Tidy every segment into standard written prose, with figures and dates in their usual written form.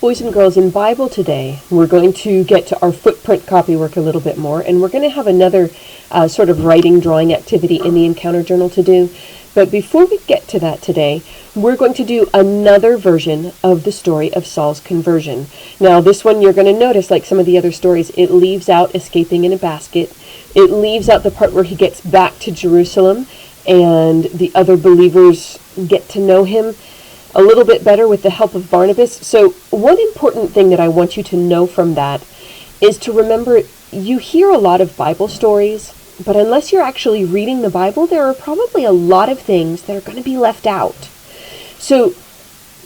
Boys and girls, in Bible today, we're going to get to our footprint copywork a little bit more, and we're going to have another sort of writing, drawing activity in the Encounter Journal to do. But before we get to that today, we're going to do another version of the story of Saul's conversion. Now, this one you're going to notice, like some of the other stories, it leaves out escaping in a basket. It leaves out the part where he gets back to Jerusalem and the other believers get to know him a little bit better with the help of Barnabas. So one important thing that I want you to know from that is to remember, you hear a lot of Bible stories, but unless you're actually reading the Bible, there are probably a lot of things that are going to be left out. So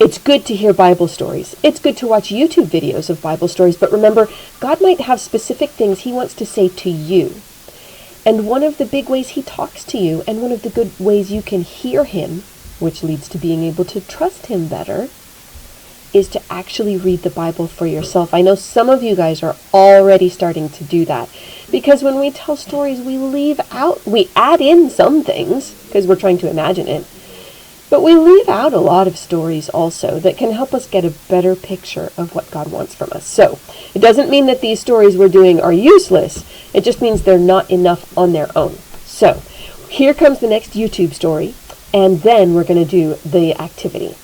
it's good to hear Bible stories. It's good to watch YouTube videos of Bible stories, but remember, God might have specific things he wants to say to you. And one of the big ways he talks to you, and one of the good ways you can hear him, which leads to being able to trust him better, is to actually read the Bible for yourself. I know some of you guys are already starting to do that, because when we tell stories, we add in some things, because we're trying to imagine it, but we leave out a lot of stories also that can help us get a better picture of what God wants from us. So it doesn't mean that these stories we're doing are useless. It just means they're not enough on their own. So here comes the next YouTube story, and then we're going to do the activity.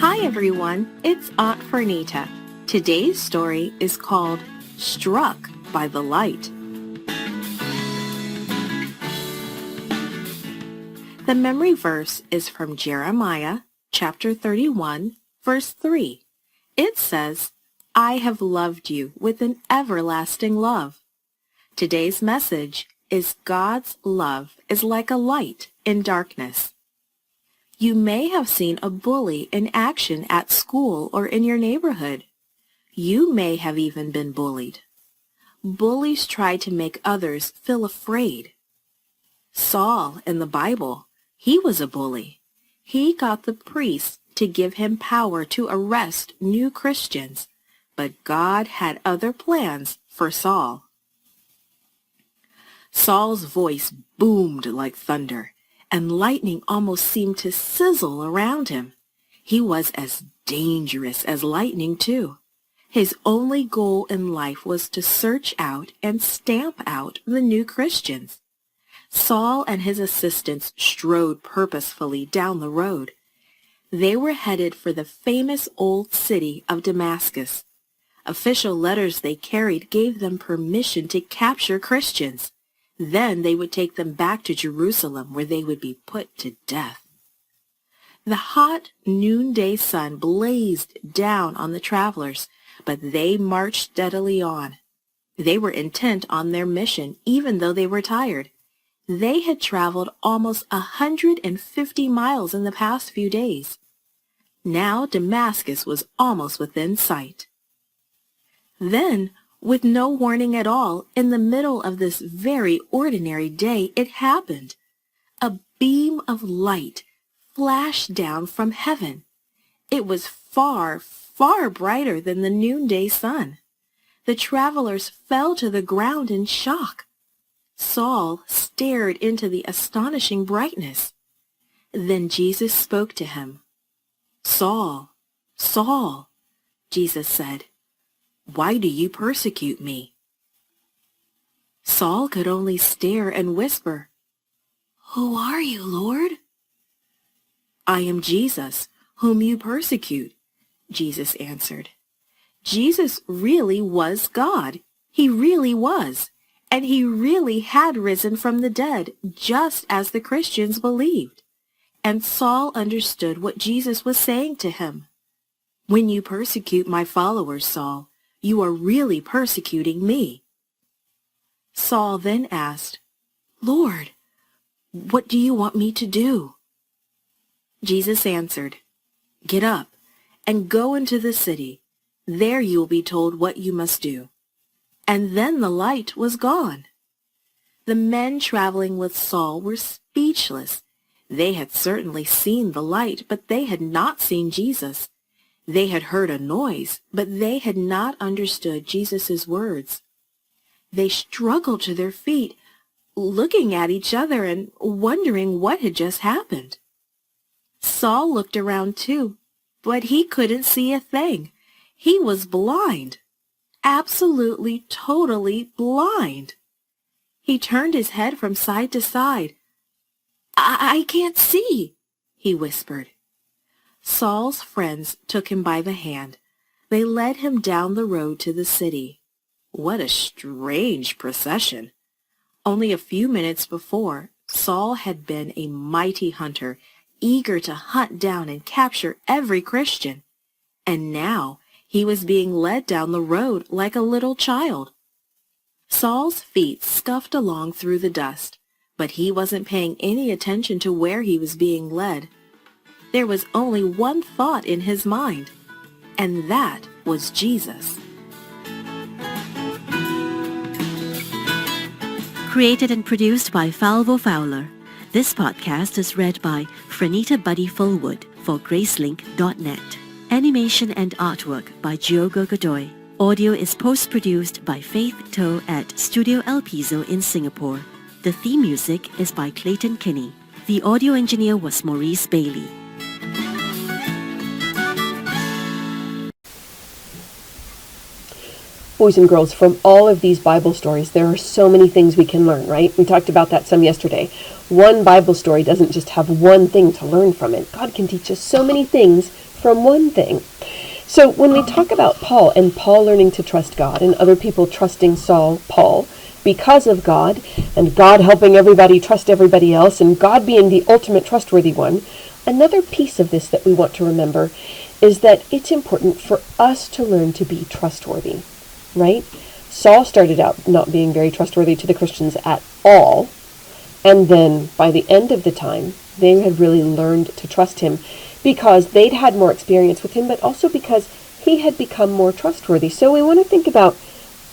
Hi everyone, it's Aunt Fernita. Today's story is called Struck by the Light. The memory verse is from Jeremiah chapter 31, verse 3. It says, "I have loved you with an everlasting love." Today's message is God's love is like a light in darkness. You may have seen a bully in action at school or in your neighborhood. You may have even been bullied. Bullies try to make others feel afraid. Saul in the Bible, he was a bully. He got the priests to give him power to arrest new Christians, but God had other plans for Saul. Saul's voice boomed like thunder, and lightning almost seemed to sizzle around him. He was as dangerous as lightning, too. His only goal in life was to search out and stamp out the new Christians. Saul and his assistants strode purposefully down the road. They were headed for the famous old city of Damascus. Official letters they carried gave them permission to capture Christians. Then they would take them back to Jerusalem, where they would be put to death. The hot noonday sun blazed down on the travelers, but they marched steadily on. They were intent on their mission, even though they were tired. They had traveled almost 150 miles in the past few days. Now Damascus was almost within sight. Then, with no warning at all, in the middle of this very ordinary day, it happened. A beam of light flashed down from heaven. It was far, far brighter than the noonday sun. The travelers fell to the ground in shock. Saul stared into the astonishing brightness. Then Jesus spoke to him. "Saul, Saul," Jesus said, "why do you persecute me?" Saul could only stare and whisper, "Who are you, Lord?" "I am Jesus, whom you persecute," Jesus answered. Jesus really was God. He really was. And he really had risen from the dead, just as the Christians believed. And Saul understood what Jesus was saying to him. "When you persecute my followers, Saul, you are really persecuting me." Saul then asked, "Lord, what do you want me to do?" Jesus answered, "Get up and go into the city. There you will be told what you must do." And then the light was gone. The men traveling with Saul were speechless. They had certainly seen the light, but they had not seen Jesus. They had heard a noise, but they had not understood Jesus' words. They struggled to their feet, looking at each other and wondering what had just happened. Saul looked around too, but he couldn't see a thing. He was blind, absolutely, totally blind. He turned his head from side to side. I can't see," he whispered. Saul's friends took him by the hand. They led him down the road to the city. What a strange procession! Only a few minutes before, Saul had been a mighty hunter, eager to hunt down and capture every Christian. And now he was being led down the road like a little child. Saul's feet scuffed along through the dust, but he wasn't paying any attention to where he was being led. There was only one thought in his mind, and that was Jesus. Created and produced by Falvo Fowler. This podcast is read by Franita Buddy Fullwood for Gracelink.net. Animation and artwork by Diogo Godoy. Audio is post-produced by Faith To at Studio El Piso in Singapore. The theme music is by Clayton Kinney. The audio engineer was Maurice Bailey. Boys and girls, from all of these Bible stories, there are so many things we can learn, right? We talked about that some yesterday. One Bible story doesn't just have one thing to learn from it. God can teach us so many things from one thing. So when we talk about Paul and Paul learning to trust God and other people trusting Paul, because of God, and God helping everybody trust everybody else, and God being the ultimate trustworthy one, another piece of this that we want to remember is that it's important for us to learn to be trustworthy. Right? Saul started out not being very trustworthy to the Christians at all, and then by the end of the time, they had really learned to trust him because they'd had more experience with him, but also because he had become more trustworthy. So we want to think about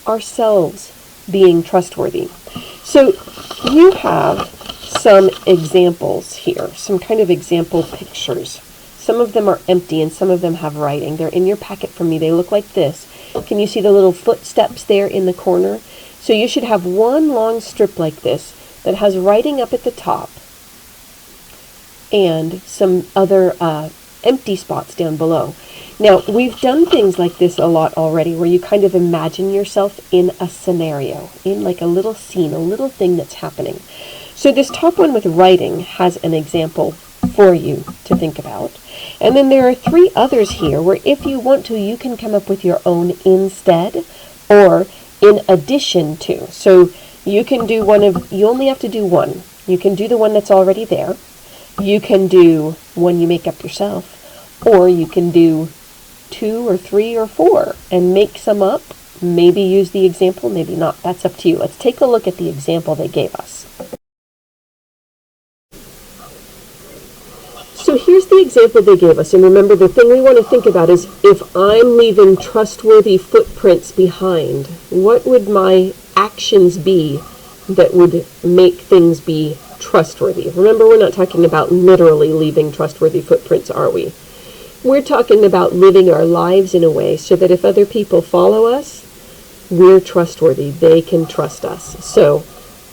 ourselves being trustworthy. So you have some examples here, some kind of example pictures. Some of them are empty and some of them have writing. They're in your packet from me. They look like this. Can you see the little footsteps there in the corner? So you should have one long strip like this that has writing up at the top and some other empty spots down below. Now, we've done things like this a lot already where you kind of imagine yourself in a scenario, in like a little scene, a little thing that's happening. So this top one with writing has an example for you to think about. And then there are three others here where if you want to, you can come up with your own instead or in addition to. So you can do you only have to do one. You can do the one that's already there. You can do one you make up yourself, or you can do 2 or 3 or 4 and make some up. Maybe use the example, maybe not. That's up to you. Let's take a look at the example they gave us. So here's the example they gave us, and remember the thing we want to think about is if I'm leaving trustworthy footprints behind, what would my actions be that would make things be trustworthy? Remember, we're not talking about literally leaving trustworthy footprints, are we? We're talking about living our lives in a way so that if other people follow us, we're trustworthy. They can trust us. So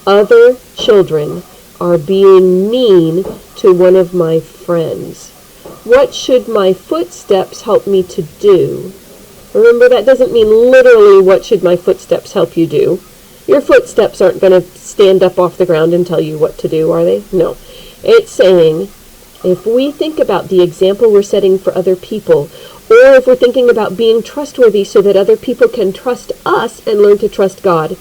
other children are being mean to one of my friends. What should my footsteps help me to do? Remember, that doesn't mean literally what should my footsteps help you do. Your footsteps aren't going to stand up off the ground and tell you what to do, are they? No. It's saying, if we think about the example we're setting for other people, or if we're thinking about being trustworthy so that other people can trust us and learn to trust God,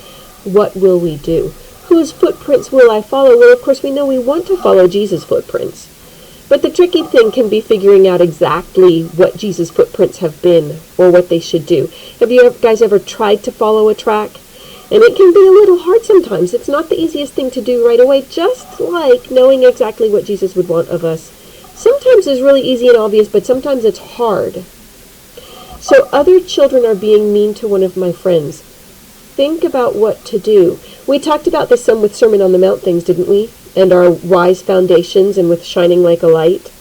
what will we do? Whose footprints will I follow? Well, of course, we know we want to follow Jesus' footprints. But the tricky thing can be figuring out exactly what Jesus' footprints have been or what they should do. Have you guys ever tried to follow a track? And it can be a little hard sometimes. It's not the easiest thing to do right away, just like knowing exactly what Jesus would want of us. Sometimes it's really easy and obvious, but sometimes it's hard. So other children are being mean to one of my friends. Think about what to do. We talked about this some with Sermon on the Mount things, didn't we? And our wise foundations and with shining like a light.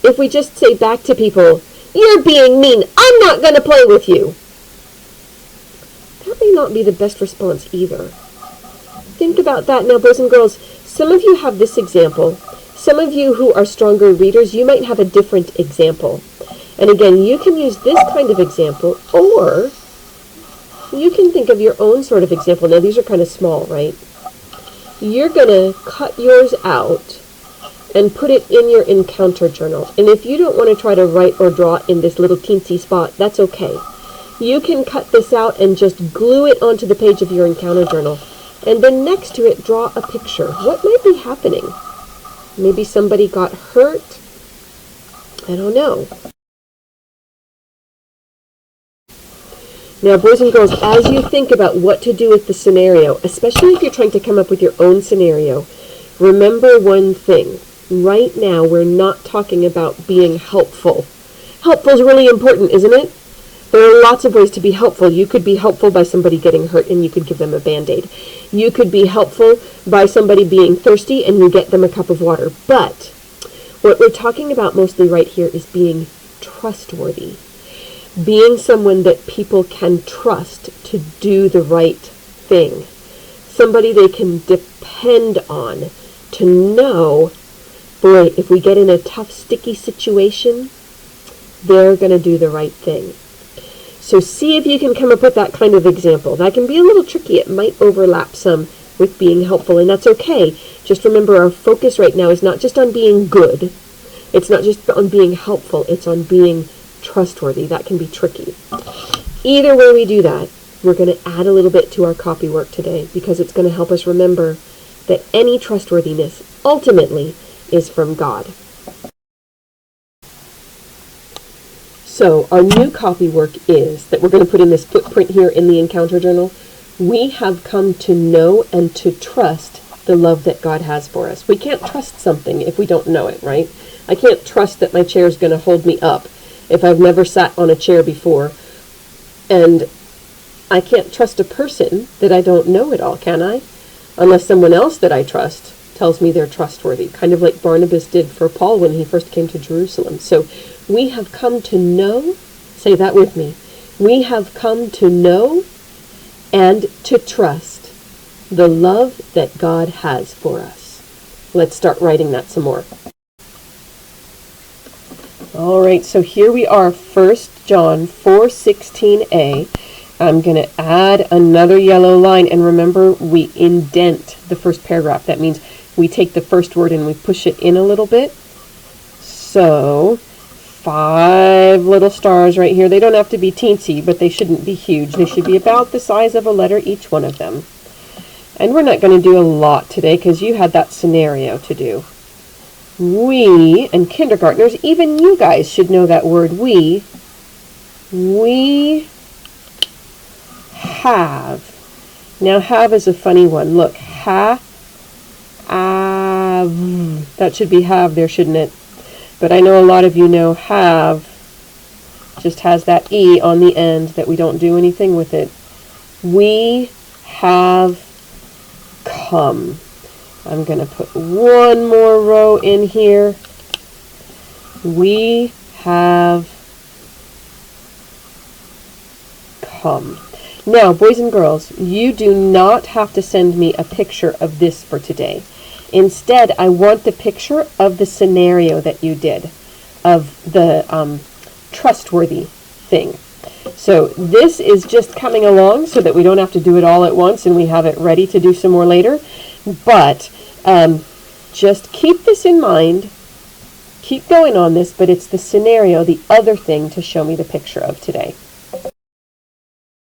If we just say back to people, You're being mean. I'm not going to play with you. That may not be the best response either. Think about that now, boys and girls. Some of you have this example. Some of you who are stronger readers, you might have a different example. And again, you can use this kind of example, or you can think of your own sort of example. Now, these are kind of small, right? You're going to cut yours out and put it in your encounter journal. And if you don't want to try to write or draw in this little teensy spot, that's okay. You can cut this out and just glue it onto the page of your encounter journal. And then next to it, draw a picture. What might be happening? Maybe somebody got hurt. I don't know. Now, boys and girls, as you think about what to do with the scenario, especially if you're trying to come up with your own scenario, remember one thing. Right now, we're not talking about being helpful. Helpful is really important, isn't it? There are lots of ways to be helpful. You could be helpful by somebody getting hurt and you could give them a Band-Aid. You could be helpful by somebody being thirsty and you get them a cup of water. But what we're talking about mostly right here is being trustworthy. Being someone that people can trust to do the right thing. Somebody they can depend on to know, boy, if we get in a tough, sticky situation, they're going to do the right thing. So see if you can come up with that kind of example. That can be a little tricky. It might overlap some with being helpful, and that's okay. Just remember, our focus right now is not just on being good. It's not just on being helpful. It's on being trustworthy. That can be tricky. Either way we do that, we're going to add a little bit to our copy work today because it's going to help us remember that any trustworthiness ultimately is from God. So our new copy work is that we're going to put in this footprint here in the encounter journal. We have come to know and to trust the love that God has for us. We can't trust something if we don't know it, right? I can't trust that my chair is going to hold me up if I've never sat on a chair before. And I can't trust a person that I don't know at all, can I? Unless someone else that I trust tells me they're trustworthy, kind of like Barnabas did for Paul when he first came to Jerusalem. So we have come to know, say that with me, we have come to know and to trust the love that God has for us. Let's start writing that some more. All right, so here we are, 1 John 4:16a. I'm going to add another yellow line, and remember, we indent the first paragraph. That means we take the first word and we push it in a little bit. So 5 little stars right here. They don't have to be teensy, but they shouldn't be huge. They should be about the size of a letter, each one of them. And we're not going to do a lot today because you had that scenario to do. We, and kindergartners, even you guys should know that word, we have. Now, have is a funny one. Look, have. That should be have there, shouldn't it? But I know a lot of you know have just has that E on the end that we don't do anything with it. We have come. I'm going to put one more row in here. We have come. Now, boys and girls, you do not have to send me a picture of this for today. Instead, I want the picture of the scenario that you did, of the trustworthy thing. So this is just coming along so that we don't have to do it all at once and we have it ready to do some more later. But just keep this in mind. Keep going on this, but it's the scenario, the other thing to show me the picture of today.